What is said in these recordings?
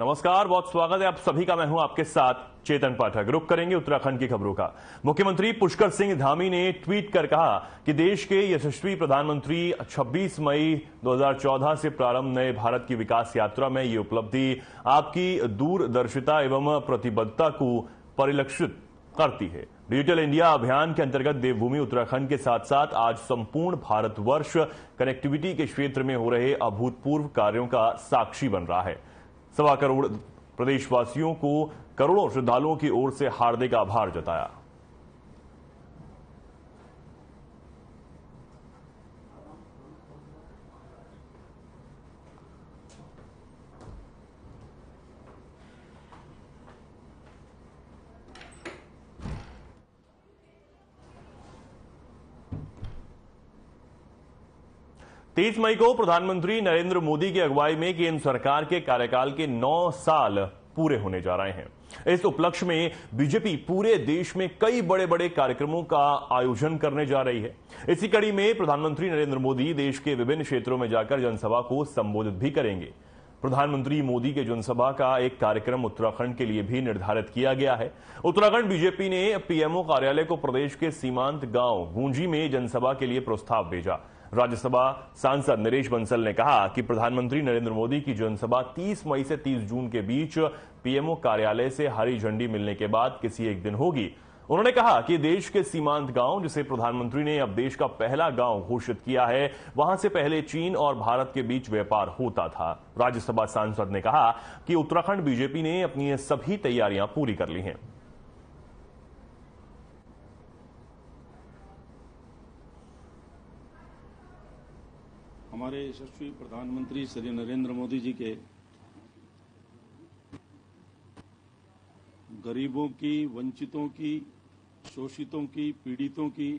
नमस्कार, बहुत स्वागत है आप सभी का। मैं हूं आपके साथ चेतन पाठक। रुक करेंगे उत्तराखंड की खबरों का। मुख्यमंत्री पुष्कर सिंह धामी ने ट्वीट कर कहा कि देश के यशस्वी प्रधानमंत्री 26 मई 2014 से प्रारंभ नए भारत की विकास यात्रा में ये उपलब्धि आपकी दूरदर्शिता एवं प्रतिबद्धता को परिलक्षित करती है। डिजिटल इंडिया अभियान के अंतर्गत देवभूमि उत्तराखंड के साथ साथ आज संपूर्ण भारतवर्ष कनेक्टिविटी के क्षेत्र में हो रहे अभूतपूर्व कार्यों का साक्षी बन रहा है। 1.25 करोड़ प्रदेशवासियों को करोड़ों श्रद्धालुओं की ओर से हार्दिक आभार जताया। 23 मई को प्रधानमंत्री नरेंद्र मोदी की अगुवाई में केंद्र सरकार के कार्यकाल के 9 साल पूरे होने जा रहे हैं। इस उपलक्ष्य में बीजेपी पूरे देश में कई बड़े बड़े कार्यक्रमों का आयोजन करने जा रही है। इसी कड़ी में प्रधानमंत्री नरेंद्र मोदी देश के विभिन्न क्षेत्रों में जाकर जनसभा को संबोधित भी करेंगे। प्रधानमंत्री मोदी के जनसभा का एक कार्यक्रम उत्तराखंड के लिए भी निर्धारित किया गया है। उत्तराखंड बीजेपी ने पीएमओ कार्यालय को प्रदेश के सीमांत गांव गूंजी में जनसभा के लिए प्रस्ताव भेजा। राज्यसभा सांसद नरेश बंसल ने कहा कि प्रधानमंत्री नरेंद्र मोदी की जनसभा 30 मई से 30 जून के बीच पीएमओ कार्यालय से हरी झंडी मिलने के बाद किसी एक दिन होगी। उन्होंने कहा कि देश के सीमांत गांव, जिसे प्रधानमंत्री ने अब देश का पहला गांव घोषित किया है, वहां से पहले चीन और भारत के बीच व्यापार होता था। राज्यसभा सांसद ने कहा कि उत्तराखंड बीजेपी ने अपनी सभी तैयारियां पूरी कर ली हैं। हमारे यशस्वी प्रधानमंत्री श्री नरेंद्र मोदी जी के गरीबों की, वंचितों की, शोषितों की, पीड़ितों की,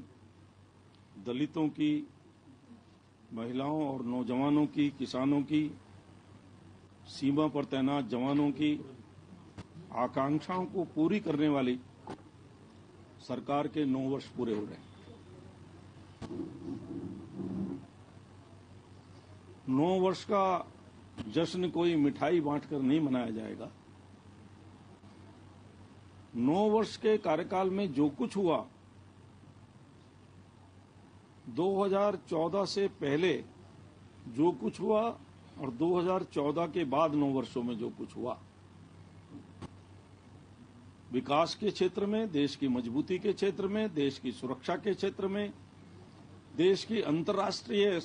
दलितों की, महिलाओं और नौजवानों की, किसानों की, सीमा पर तैनात जवानों की आकांक्षाओं को पूरी करने वाली सरकार के 9 वर्ष पूरे हो रहे हैं। 9 वर्ष का जश्न कोई मिठाई बांटकर नहीं मनाया जाएगा। 9 वर्ष के कार्यकाल में जो कुछ हुआ, 2014 से पहले जो कुछ हुआ और 2014 के बाद 9 वर्षों में जो कुछ हुआ, विकास के क्षेत्र में, देश की मजबूती के क्षेत्र में, देश की सुरक्षा के क्षेत्र में, देश की अंतर्राष्ट्रीय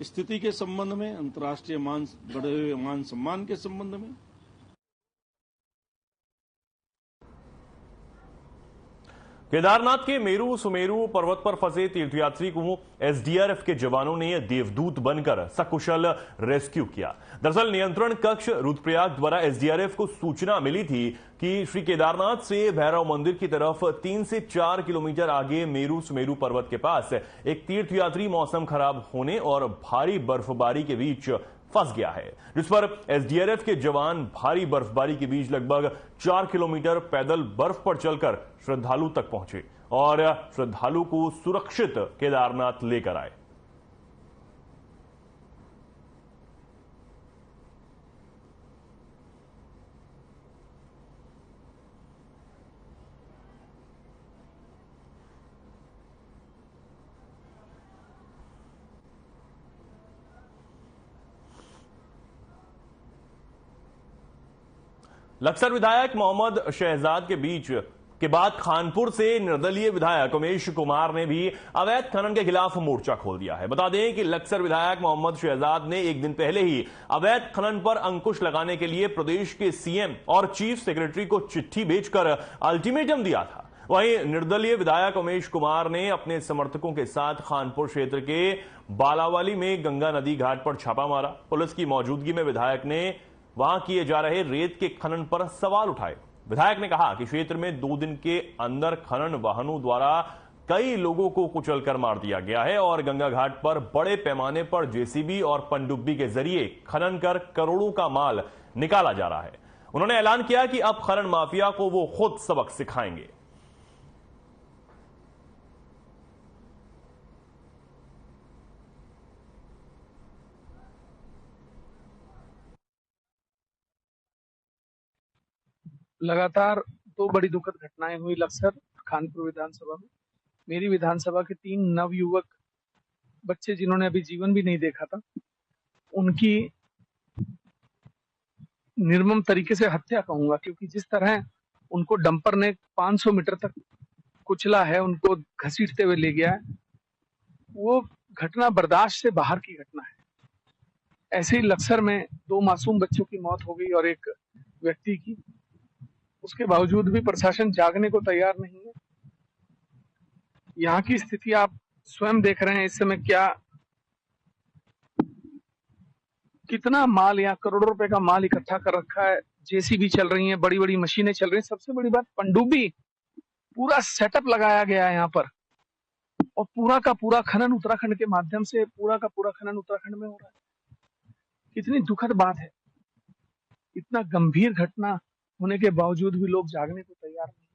स्थिति के संबंध में, अंतर्राष्ट्रीय बढ़े हुए मान सम्मान के संबंध में। केदारनाथ के मेरू सुमेरु पर्वत पर फंसे तीर्थयात्री को एसडीआरएफ के जवानों ने देवदूत बनकर सकुशल रेस्क्यू किया। दरअसल नियंत्रण कक्ष रुद्रप्रयाग द्वारा एसडीआरएफ को सूचना मिली थी कि श्री केदारनाथ से भैरव मंदिर की तरफ 3 से 4 किलोमीटर आगे मेरू सुमेरु पर्वत के पास एक तीर्थयात्री मौसम खराब होने और भारी बर्फबारी के बीच फंस गया है, जिस पर एसडीआरएफ के जवान भारी बर्फबारी के बीच लगभग 4 किलोमीटर पैदल बर्फ पर चलकर श्रद्धालु तक पहुंचे और श्रद्धालु को सुरक्षित केदारनाथ लेकर आए। लक्सर विधायक मोहम्मद शहजाद के बीच के बाद खानपुर से निर्दलीय विधायक उमेश कुमार ने भी अवैध खनन के खिलाफ मोर्चा खोल दिया है। बता दें कि लक्सर विधायक मोहम्मद शहजाद ने एक दिन पहले ही अवैध खनन पर अंकुश लगाने के लिए प्रदेश के सीएम और चीफ सेक्रेटरी को चिट्ठी भेजकर अल्टीमेटम दिया था। वहीं निर्दलीय विधायक उमेश कुमार ने अपने समर्थकों के साथ खानपुर क्षेत्र के बालावाली में गंगा नदी घाट पर छापा मारा। पुलिस की मौजूदगी में विधायक ने वहां किए जा रहे रेत के खनन पर सवाल उठाए। विधायक ने कहा कि क्षेत्र में 2 दिन के अंदर खनन वाहनों द्वारा कई लोगों को कुचलकर मार दिया गया है और गंगा घाट पर बड़े पैमाने पर जेसीबी और पनडुब्बी के जरिए खनन कर करोड़ों का माल निकाला जा रहा है। उन्होंने ऐलान किया कि अब खनन माफिया को वो खुद सबक सिखाएंगे। लगातार दो बड़ी दुखद घटनाएं हुई लक्सर खानपुर विधानसभा में। मेरी विधानसभा के 3 नवयुवक बच्चे जिन्होंने अभी जीवन भी नहीं देखा था, उनकी निर्मम तरीके से हत्या कहूंगा, क्योंकि जिस तरह उनको डंपर ने 500 मीटर तक कुचला है, उनको घसीटते हुए ले गया है, वो घटना बर्दाश्त से बाहर की घटना है। ऐसे ही लक्सर में 2 मासूम बच्चों की मौत हो गई और एक व्यक्ति की। उसके बावजूद भी प्रशासन जागने को तैयार नहीं है। यहाँ की स्थिति आप स्वयं देख रहे हैं इस समय, कितना माल, यहाँ करोड़ों रुपए का माल इकट्ठा कर रखा है। जेसीबी चल रही है, बड़ी बड़ी मशीनें चल रही हैं। सबसे बड़ी बात, पनडुब्बी पूरा सेटअप लगाया गया है यहाँ पर, और पूरा का पूरा खनन उत्तराखंड के माध्यम से, पूरा का पूरा खनन उत्तराखंड में हो रहा है। कितनी दुखद बात है। इतना गंभीर घटना होने के बावजूद भी लोग जागने को तैयार नहीं।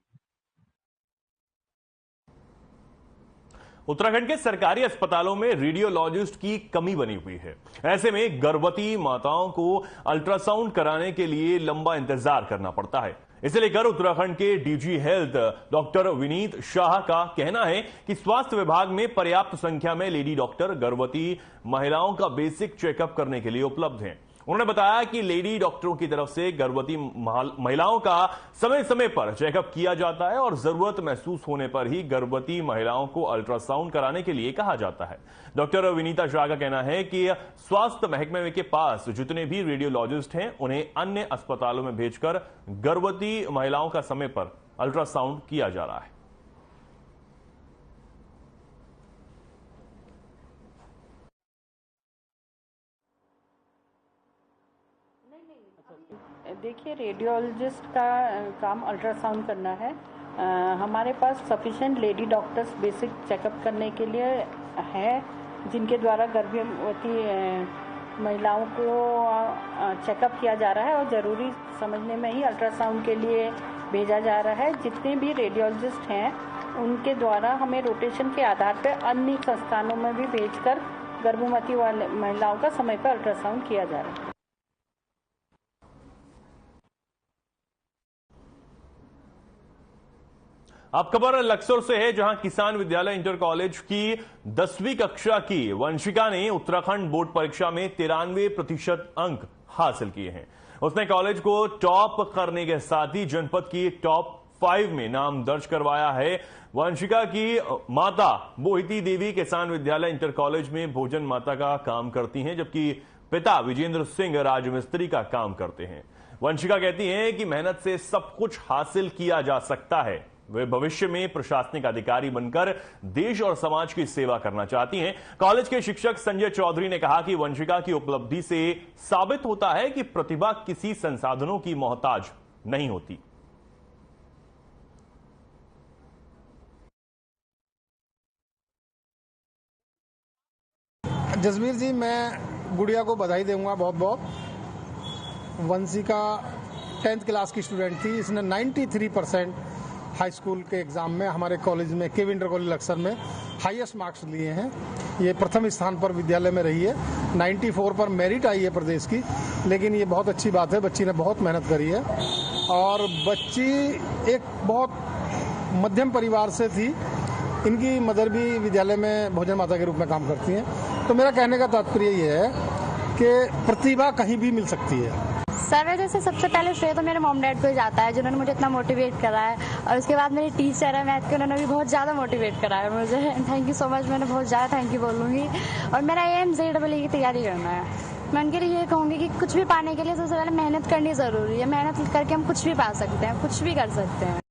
उत्तराखंड के सरकारी अस्पतालों में रेडियोलॉजिस्ट की कमी बनी हुई है। ऐसे में गर्भवती माताओं को अल्ट्रासाउंड कराने के लिए लंबा इंतजार करना पड़ता है। इसे लेकर उत्तराखंड के DG health doctor Vineet Shah का कहना है कि स्वास्थ्य विभाग में पर्याप्त संख्या में लेडी डॉक्टर गर्भवती महिलाओं का बेसिक चेकअप करने के लिए उपलब्ध हैं। उन्होंने बताया कि लेडी डॉक्टरों की तरफ से गर्भवती महिलाओं का समय समय पर चेकअप किया जाता है और जरूरत महसूस होने पर ही गर्भवती महिलाओं को अल्ट्रासाउंड कराने के लिए कहा जाता है। डॉक्टर विनीता शाह का कहना है कि स्वास्थ्य महकमे के पास जितने भी रेडियोलॉजिस्ट हैं, उन्हें अन्य अस्पतालों में भेजकर गर्भवती महिलाओं का समय पर अल्ट्रासाउंड किया जा रहा है। देखिए, रेडियोलॉजिस्ट का काम अल्ट्रासाउंड करना है। हमारे पास sufficient lady doctors basic checkup करने के लिए है, जिनके द्वारा गर्भवती महिलाओं को चेकअप किया जा रहा है और ज़रूरी समझने में ही अल्ट्रासाउंड के लिए भेजा जा रहा है। जितने भी रेडियोलॉजिस्ट हैं, उनके द्वारा हमें रोटेशन के आधार पर अन्य संस्थानों में भी भेजकर गर्भवती महिलाओं का समय पर अल्ट्रासाउंड किया जा रहा है। अब खबर लक्सर से है, जहां किसान विद्यालय इंटर कॉलेज की 10वीं कक्षा की वंशिका ने उत्तराखंड बोर्ड परीक्षा में 93% अंक हासिल किए हैं। उसने कॉलेज को टॉप करने के साथ ही जनपद की टॉप 5 में नाम दर्ज करवाया है। वंशिका की माता मोहिती देवी किसान विद्यालय इंटर कॉलेज में भोजन माता का काम करती हैं, जबकि पिता विजेंद्र सिंह राजमिस्त्री का काम करते हैं। वंशिका कहती हैं कि मेहनत से सब कुछ हासिल किया जा सकता है। वे भविष्य में प्रशासनिक अधिकारी बनकर देश और समाज की सेवा करना चाहती हैं। कॉलेज के शिक्षक संजय चौधरी ने कहा कि वंशिका की उपलब्धि से साबित होता है कि प्रतिभा किसी संसाधनों की मोहताज नहीं होती। जसवीर जी, मैं गुड़िया को बधाई दूंगा बहुत बहुत। वंशिका 10th क्लास की स्टूडेंट थी। इसने 93% हाई स्कूल के एग्ज़ाम में हमारे कॉलेज में, केवी इंटर कॉलेज लक्सर में हाईएस्ट मार्क्स लिए हैं। ये प्रथम स्थान पर विद्यालय में रही है। 94 पर मेरिट आई है प्रदेश की, लेकिन ये बहुत अच्छी बात है। बच्ची ने बहुत मेहनत करी है और बच्ची एक बहुत मध्यम परिवार से थी। इनकी मदर भी विद्यालय में भोजन माता के रूप में काम करती हैं। तो मेरा कहने का तात्पर्य ये है कि प्रतिभा कहीं भी मिल सकती है। सर, वैसे से सबसे पहले श्रेय तो मेरे मॉम डैड को ही जाता है, जिन्होंने मुझे इतना मोटिवेट करा है। और उसके बाद मेरी टीचर है मैथ के, उन्होंने भी बहुत ज़्यादा मोटिवेट करा है मुझे। थैंक यू सो मच, मैंने बहुत ज़्यादा थैंक यू बोलूँगी। और मेरा एम JEE की तैयारी करना है। मैं उनके लिए ये कहूँगी कि कुछ भी पाने के लिए सबसे पहले मेहनत करनी ज़रूरी है। मेहनत करके हम कुछ भी पा सकते हैं, कुछ भी कर सकते हैं।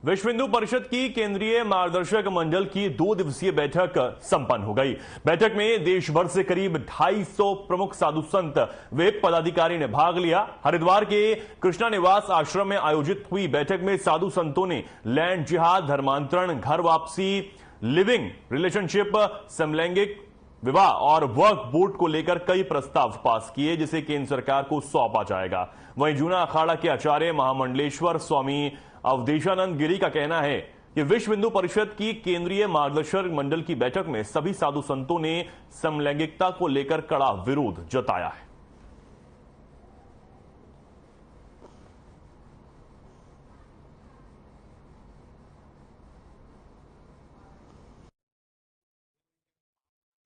विश्व हिंदू परिषद की केंद्रीय मार्गदर्शक मंडल की 2 दिवसीय बैठक संपन्न हो गई। बैठक में देश भर से करीब 250 प्रमुख साधु संत व पदाधिकारी ने भाग लिया। हरिद्वार के कृष्णा निवास आश्रम में आयोजित हुई बैठक में साधु संतों ने लैंड जिहाद, धर्मांतरण, घर वापसी, लिविंग रिलेशनशिप, समलैंगिक विवाह और वर्क बोर्ड को लेकर कई प्रस्ताव पास किए, जिसे केंद्र सरकार को सौंपा जाएगा। वहीं जूना अखाड़ा के आचार्य महामंडलेश्वर स्वामी अवधेशानंद गिरी का कहना है कि विश्व हिंदू परिषद की केंद्रीय मार्गदर्शक मंडल की बैठक में सभी साधु संतों ने समलैंगिकता को लेकर कड़ा विरोध जताया है।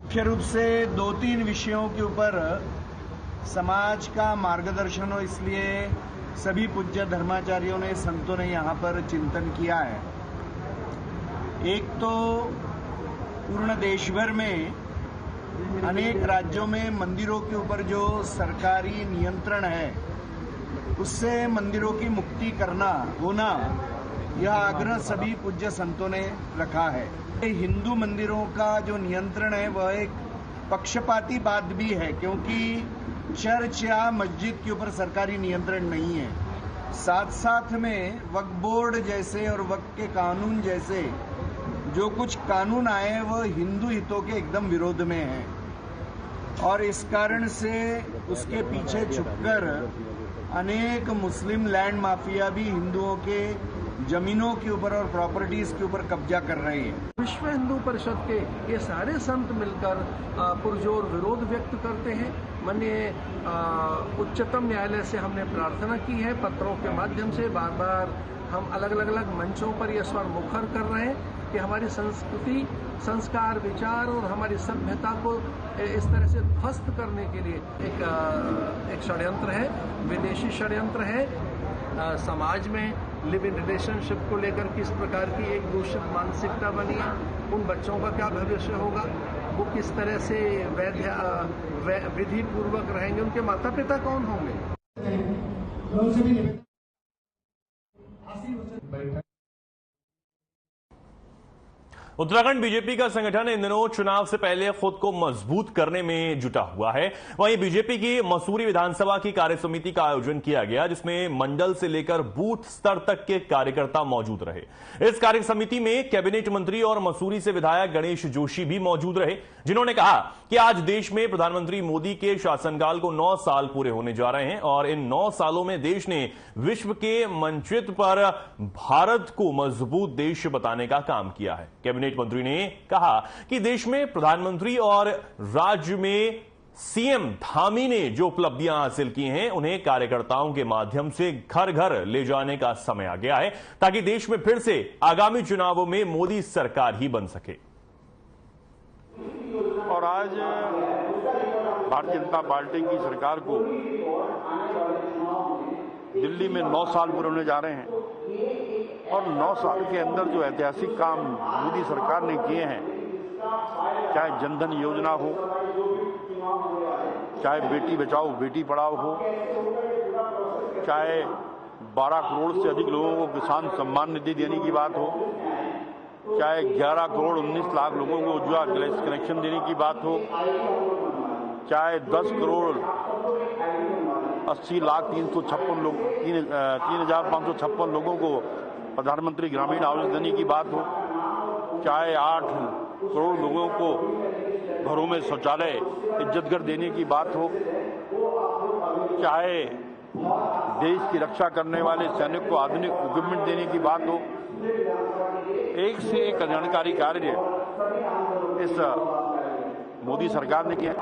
मुख्य रूप से 2-3 विषयों के ऊपर समाज का मार्गदर्शन हो, इसलिए सभी पूज्य धर्माचार्यों ने, संतों ने यहाँ पर चिंतन किया है। एक तो पूर्ण देश भर में अनेक राज्यों में मंदिरों के ऊपर जो सरकारी नियंत्रण है उससे मंदिरों की मुक्ति करना होना, यह आग्रह सभी पूज्य संतों ने रखा है। हिंदू मंदिरों का जो नियंत्रण है वह एक पक्षपाती बात भी है, क्योंकि चर्च या मस्जिद के ऊपर सरकारी नियंत्रण नहीं है। साथ साथ में वक्फ बोर्ड जैसे और वक्फ के कानून जैसे जो कुछ कानून आए हैं वह हिंदू हितों के एकदम विरोध में है, और इस कारण से उसके पीछे छुपकर अनेक मुस्लिम लैंड माफिया भी हिंदुओं के जमीनों के ऊपर और प्रॉपर्टीज के ऊपर कब्जा कर रहे हैं। विश्व हिंदू परिषद के ये सारे संत मिलकर पुरजोर विरोध व्यक्त करते हैं। माननीय उच्चतम न्यायालय से हमने प्रार्थना की है, पत्रों के माध्यम से बार बार हम अलग अलग मंचों पर यह स्वर मुखर कर रहे हैं कि हमारी संस्कृति, संस्कार, विचार और हमारी सभ्यता को इस तरह से ध्वस्त करने के लिए एक षड्यंत्र है, विदेशी षड्यंत्र है। समाज में लिव इन रिलेशनशिप को लेकर किस प्रकार की एक दूषित मानसिकता बनी है, उन बच्चों का क्या भविष्य होगा, वो किस तरह से विधि पूर्वक रहेंगे, उनके माता पिता कौन होंगे। उत्तराखंड बीजेपी का संगठन इन दिनों चुनाव से पहले खुद को मजबूत करने में जुटा हुआ है। वहीं बीजेपी की मसूरी विधानसभा की कार्यसमिति का आयोजन किया गया, जिसमें मंडल से लेकर बूथ स्तर तक के कार्यकर्ता मौजूद रहे। इस कार्यसमिति में कैबिनेट मंत्री और मसूरी से विधायक गणेश जोशी भी मौजूद रहे, जिन्होंने कहा कि आज देश में प्रधानमंत्री मोदी के शासनकाल को 9 साल पूरे होने जा रहे हैं और इन 9 सालों में देश ने विश्व के मंचित्र पर भारत को मजबूत देश बताने का काम किया है। कैबिनेट मंत्री ने कहा कि देश में प्रधानमंत्री और राज्य में सीएम धामी ने जो उपलब्धियां हासिल की हैं, उन्हें कार्यकर्ताओं के माध्यम से घर घर ले जाने का समय आ गया है, ताकि देश में फिर से आगामी चुनावों में मोदी सरकार ही बन सके। और आज भारतीय जनता पार्टी की सरकार को दिल्ली में 9 साल पूरे होने जा रहे हैं, और 9 साल के अंदर जो ऐतिहासिक काम मोदी सरकार ने किए हैं, चाहे जनधन योजना हो, चाहे बेटी बचाओ बेटी पढ़ाओ हो, चाहे 12 करोड़ से अधिक लोगों को किसान सम्मान निधि देने की बात हो, चाहे 11 करोड़ 19 लाख लोगों को उज्ज्वला गैस कनेक्शन देने की बात हो, चाहे 10 करोड़ 80 लाख 3,556 लोगों को प्रधानमंत्री ग्रामीण आवास देने की बात हो, चाहे 8 करोड़ लोगों को घरों में शौचालय इज्जतघर देने की बात हो, चाहे देश की रक्षा करने वाले सैनिक को आधुनिक इक्विपमेंट देने की बात हो, एक से एक कल्याणकारी कार्य इस मोदी सरकार ने किया।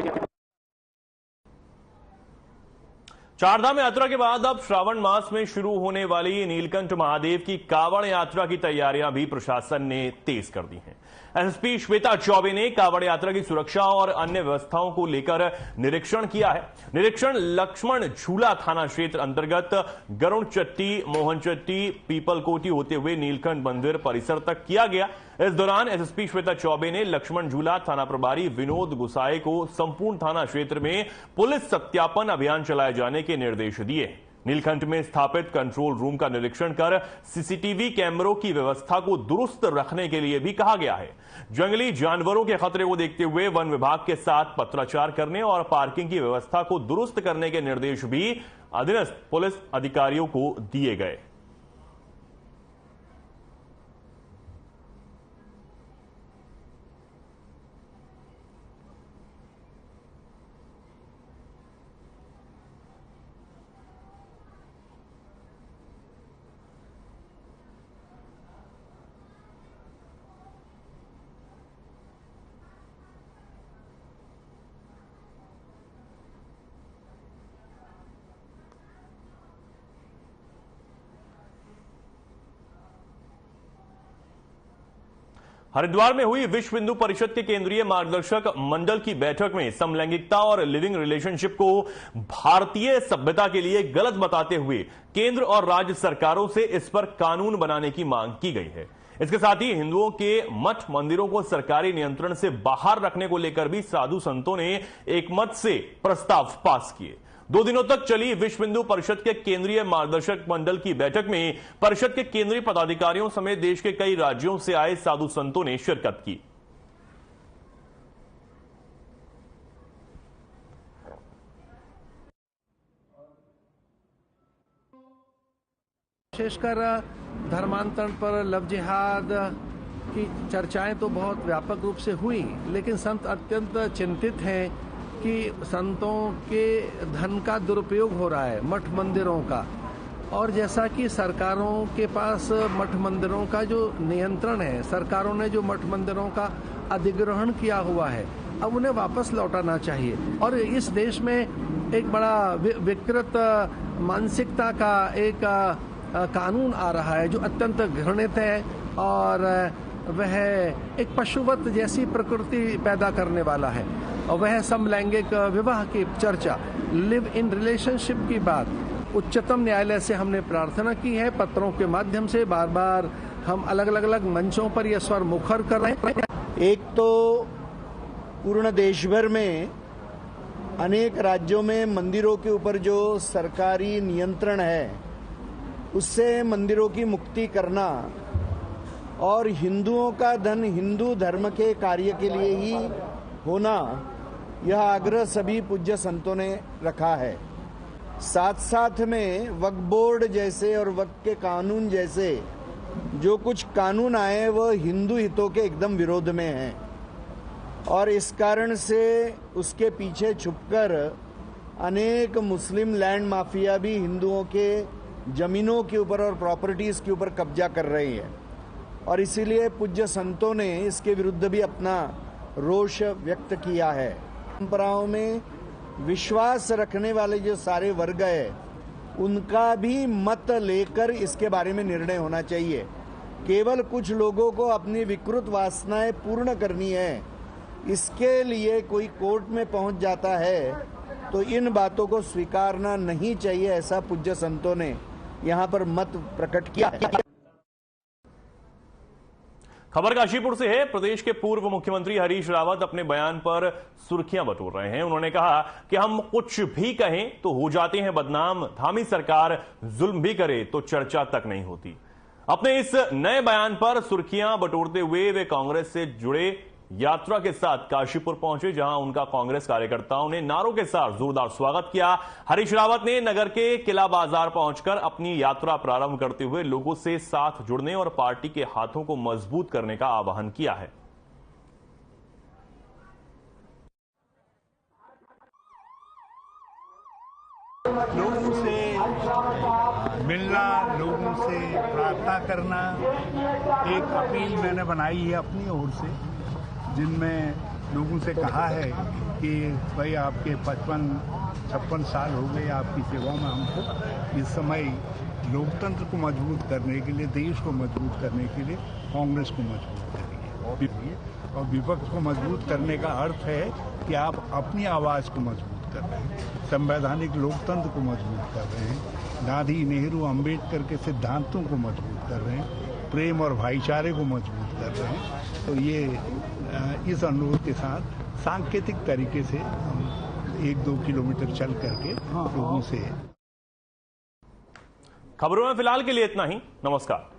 चारधाम यात्रा के बाद अब श्रावण मास में शुरू होने वाली नीलकंठ महादेव की कांवड़ यात्रा की तैयारियां भी प्रशासन ने तेज कर दी हैं। एसएसपी श्वेता चौबे ने कांवड़ यात्रा की सुरक्षा और अन्य व्यवस्थाओं को लेकर निरीक्षण किया है। निरीक्षण लक्ष्मण झूला थाना क्षेत्र अंतर्गत गरुड़चट्टी, मोहनचट्टी, पीपलकोटी होते हुए नीलकंठ मंदिर परिसर तक किया गया। इस दौरान एसएसपी श्वेता चौबे ने लक्ष्मण झूला थाना प्रभारी विनोद गुसाई को संपूर्ण थाना क्षेत्र में पुलिस सत्यापन अभियान चलाए जाने के निर्देश दिए। नीलकंठ में स्थापित कंट्रोल रूम का निरीक्षण कर सीसीटीवी कैमरों की व्यवस्था को दुरुस्त रखने के लिए भी कहा गया है। जंगली जानवरों के खतरे को देखते हुए वन विभाग के साथ पत्राचार करने और पार्किंग की व्यवस्था को दुरुस्त करने के निर्देश भी अधीनस्थ पुलिस अधिकारियों को दिए गए। हरिद्वार में हुई विश्व हिंदू परिषद के केंद्रीय मार्गदर्शक मंडल की बैठक में समलैंगिकता और लिविंग रिलेशनशिप को भारतीय सभ्यता के लिए गलत बताते हुए केंद्र और राज्य सरकारों से इस पर कानून बनाने की मांग की गई है। इसके साथ ही हिंदुओं के मठ मंदिरों को सरकारी नियंत्रण से बाहर रखने को लेकर भी साधु संतों ने एक मत से प्रस्ताव पास किए। 2 दिनों तक चली विश्व हिंदू परिषद के केंद्रीय मार्गदर्शक मंडल की बैठक में परिषद के केंद्रीय पदाधिकारियों समेत देश के कई राज्यों से आए साधु संतों ने शिरकत की। विशेषकर धर्मांतरण पर लव जिहाद की चर्चाएं तो बहुत व्यापक रूप से हुई, लेकिन संत अत्यंत चिंतित हैं कि संतों के धन का दुरुपयोग हो रहा है, मठ मंदिरों का। और जैसा कि सरकारों के पास मठ मंदिरों का जो नियंत्रण है, सरकारों ने जो मठ मंदिरों का अधिग्रहण किया हुआ है, अब उन्हें वापस लौटाना चाहिए। और इस देश में एक बड़ा विकृत मानसिकता का एक कानून आ रहा है जो अत्यंत घृणित है और वह एक पशुवत जैसी प्रकृति पैदा करने वाला है। और वह समलैंगिक विवाह की चर्चा, लिव इन रिलेशनशिप की बात उच्चतम न्यायालय से हमने प्रार्थना की है। पत्रों के माध्यम से बार बार हम अलग अलग मंचों पर यह स्वर मुखर कर रहे हैं। एक तो पूर्ण देश भर में अनेक राज्यों में मंदिरों के ऊपर जो सरकारी नियंत्रण है, उससे मंदिरों की मुक्ति करना और हिंदुओं का धन हिंदू धर्म के कार्य के लिए ही होना, यह आग्रह सभी पूज्य संतों ने रखा है। साथ साथ में वक्फ बोर्ड जैसे और वक्फ के कानून जैसे जो कुछ कानून आए वह हिंदू हितों के एकदम विरोध में हैं और इस कारण से उसके पीछे छुपकर अनेक मुस्लिम लैंड माफिया भी हिंदुओं के जमीनों के ऊपर और प्रॉपर्टीज के ऊपर कब्जा कर रही है। और इसीलिए पूज्य संतों ने इसके विरुद्ध भी अपना रोष व्यक्त किया है। परंपराओं में विश्वास रखने वाले जो सारे वर्ग है, उनका भी मत लेकर इसके बारे में निर्णय होना चाहिए। केवल कुछ लोगों को अपनी विकृत वासनाएं पूर्ण करनी है, इसके लिए कोई कोर्ट में पहुंच जाता है, तो इन बातों को स्वीकारना नहीं चाहिए, ऐसा पूज्य संतों ने यहां पर मत प्रकट किया है। खबर काशीपुर से है। प्रदेश के पूर्व मुख्यमंत्री हरीश रावत अपने बयान पर सुर्खियां बटोर रहे हैं। उन्होंने कहा कि हम कुछ भी कहें तो हो जाते हैं बदनाम, धामी सरकार जुल्म भी करे तो चर्चा तक नहीं होती। अपने इस नए बयान पर सुर्खियां बटोरते हुए वे कांग्रेस से जुड़े यात्रा के साथ काशीपुर पहुंचे, जहां उनका कांग्रेस कार्यकर्ताओं ने नारों के साथ जोरदार स्वागत किया। हरीश रावत ने नगर के किला बाजार पहुंचकर अपनी यात्रा प्रारंभ करते हुए लोगों से साथ जुड़ने और पार्टी के हाथों को मजबूत करने का आह्वान किया है। लोगों से मिलना, लोगों से प्रार्थना करना, एक अपील मैंने बनाई है अपनी ओर से, जिनमें लोगों से कहा है कि भाई आपके 55-56 साल हो गए आपकी सेवा में हमको। इस समय लोकतंत्र को मजबूत करने के लिए, देश को मजबूत करने के लिए कांग्रेस को मजबूत करिए और विपक्ष को मजबूत करने का अर्थ है कि आप अपनी आवाज़ को मजबूत कर रहे हैं, संवैधानिक लोकतंत्र को मजबूत कर रहे हैं, गांधी, नेहरू, अंबेडकर के सिद्धांतों को मजबूत कर रहे हैं, प्रेम और भाईचारे को मजबूत कर रहे हैं। तो ये इस अनुरोध के साथ सांकेतिक तरीके से हम 1-2 किलोमीटर चल करके लोगों से। खबरों में फिलहाल के लिए इतना ही। नमस्कार।